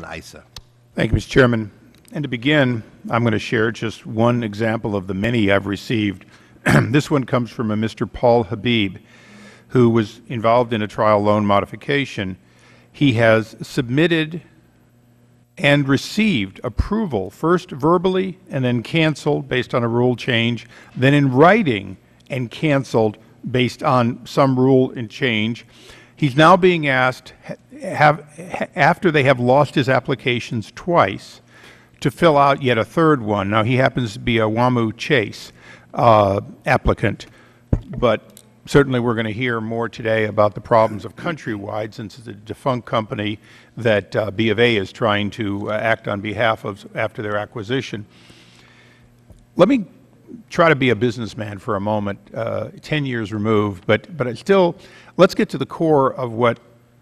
Issa. Thank you, Mr. Chairman. And to begin, I'm going to share just one example of the many I've received. This one comes from a Mr. Paul Habib, who was involved in a trial loan modification. He has submitted and received approval, first verbally and then canceled based on a rule change, then in writing and canceled based on some rule and change. He's now being asked, after they have lost his applications twice, to fill out yet a third one. Now, he happens to be a WAMU Chase applicant, but certainly we're going to hear more today about the problems of Countrywide, since it's a defunct company that B of A is trying to act on behalf of after their acquisition. Let me try to be a businessman for a moment, 10 years removed, but still, let's get to the core of what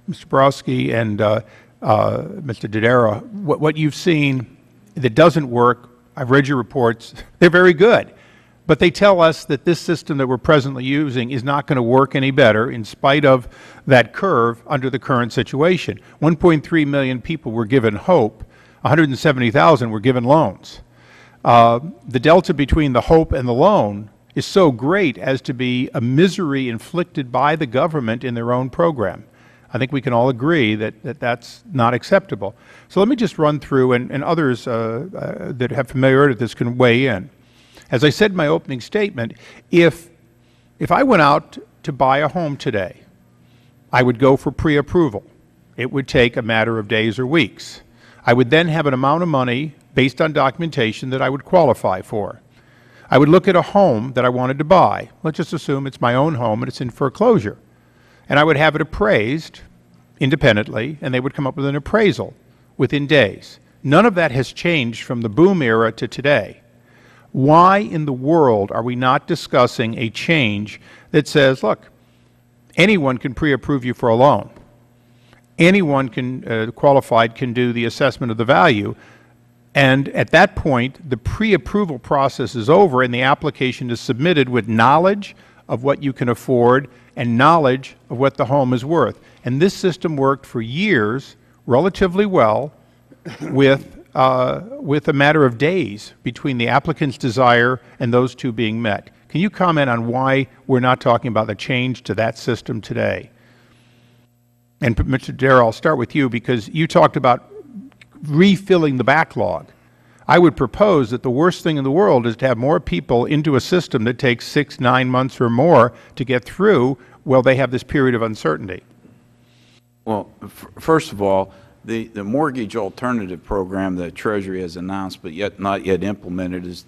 Mr. Borowski and Mr. Dodaro, what you've seen that doesn't work. I've read your reports. They're very good. But they tell us that this system that we're presently using is not going to work any better in spite of that curve under the current situation. 1.3 million people were given hope. 170,000 were given loans. The delta between the hope and the loan is so great as to be a misery inflicted by the government in their own program. I think we can all agree that that's not acceptable. So let me just run through, and others that have familiarity with this can weigh in. As I said in my opening statement, if I went out to buy a home today, I would go for pre-approval. It would take a matter of days or weeks. I would then have an amount of money based on documentation that I would qualify for. I would look at a home that I wanted to buy. Let's just assume it's my own home and it's in foreclosure. And I would have it appraised independently, and they would come up with an appraisal within days. None of that has changed from the boom era to today. Why in the world are we not discussing a change that says, look, anyone can pre-approve you for a loan. Anyone can, qualified can do the assessment of the value. And at that point, the pre-approval process is over and the application is submitted with knowledge of what you can afford and knowledge of what the home is worth. And this system worked for years relatively well with a matter of days between the applicant's desire and those two being met. Can you comment on why we're not talking about the change to that system today? And Mr. Dodaro, I'll start with you because you talked about refilling the backlog. I would propose that the worst thing in the world is to have more people into a system that takes 6, 9 months or more to get through while they have this period of uncertainty. Well, first of all, the mortgage alternative program that Treasury has announced but not yet implemented is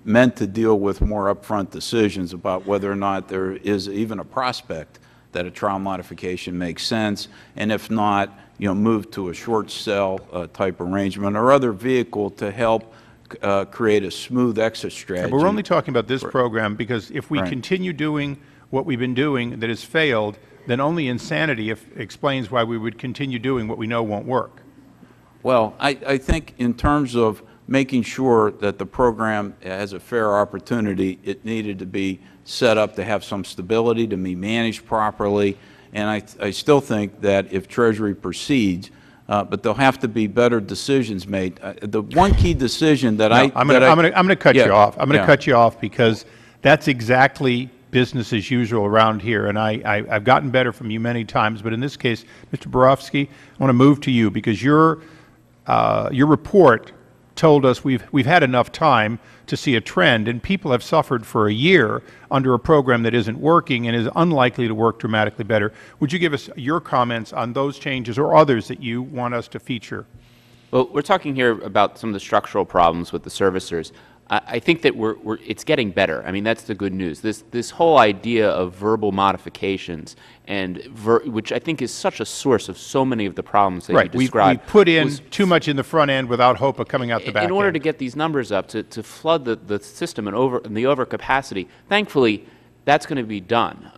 meant to deal with more upfront decisions about whether or not there is even a prospect that a trial modification makes sense, and if not, move to a short sell type arrangement or other vehicle to help create a smooth exit strategy. But we're only talking about this program because if we continue doing what we've been doing that has failed, then only insanity explains why we would continue doing what we know won't work. Well, I think in terms of making sure that the program has a fair opportunity, it needed to be set up to have some stability, to be managed properly, and I still think that if Treasury proceeds, but there'll have to be better decisions made. The one key decision that I'm going to cut you off. I'm going to cut you off because that's exactly business as usual around here, and I've gotten better from you many times, but in this case, Mr. Borowski, I want to move to you because your report told us we've had enough time to see a trend, and people have suffered for a year under a program that isn't working and is unlikely to work dramatically better. Would you give us your comments on those changes or others that you want us to feature? Well, we're talking here about some of the structural problems with the servicers. I think that it's getting better. I mean, that's the good news. This whole idea of verbal modifications, and which I think is such a source of so many of the problems that you described. We put in too much in the front end without hope of coming out the back end. In order to get these numbers up, to flood the system and the overcapacity, thankfully, that's going to be done.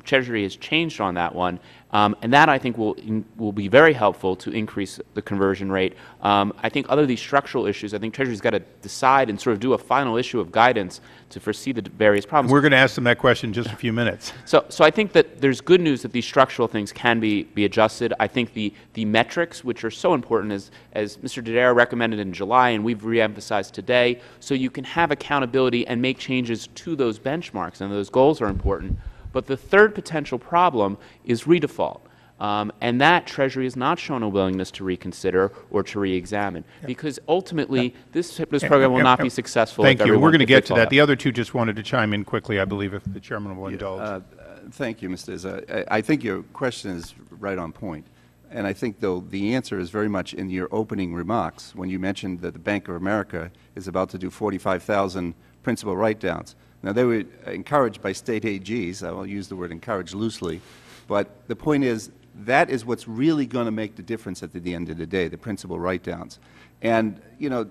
Treasury has changed on that one. And that, I think, will be very helpful to increase the conversion rate. I think other of these structural issues, I think Treasury's got to decide and sort of do a final issue of guidance to foresee the various problems. We're going to ask them that question in just a few minutes. So I think that there's good news that these structural things can be adjusted. I think the metrics, which are so important, as Mr. Dodaro recommended in July, and we've reemphasized today, so you can have accountability and make changes to those benchmarks, and those goals are important. But the third potential problem is redefault. And that Treasury has not shown a willingness to reconsider or to re-examine, because ultimately this program will not be successful. Thank you. We're going to get to that. The other two just wanted to chime in quickly, I believe, if the Chairman will indulge. Thank you, Mr. Issa. I think your question is right on point. And I think, though, the answer is very much in your opening remarks when you mentioned that the Bank of America is about to do 45,000 principal write-downs. Now, they were encouraged by state AGs. I will use the word encourage loosely. But the point is, that is what's really going to make the difference at the end of the day, the principal write-downs. And, you know,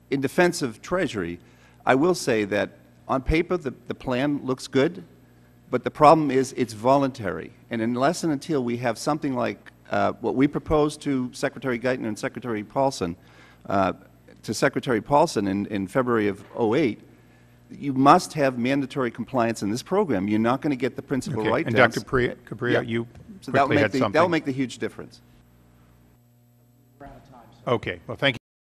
in defense of Treasury, I will say that on paper the plan looks good, but the problem is it's voluntary. And unless and until we have something like what we proposed to Secretary Geithner and Secretary Paulson, in February of '08, you must have mandatory compliance in this program. You're not going to get the principal write-downs. And Dr. Capria, you so quickly had something. That will make the huge difference. Okay. Well, thank you.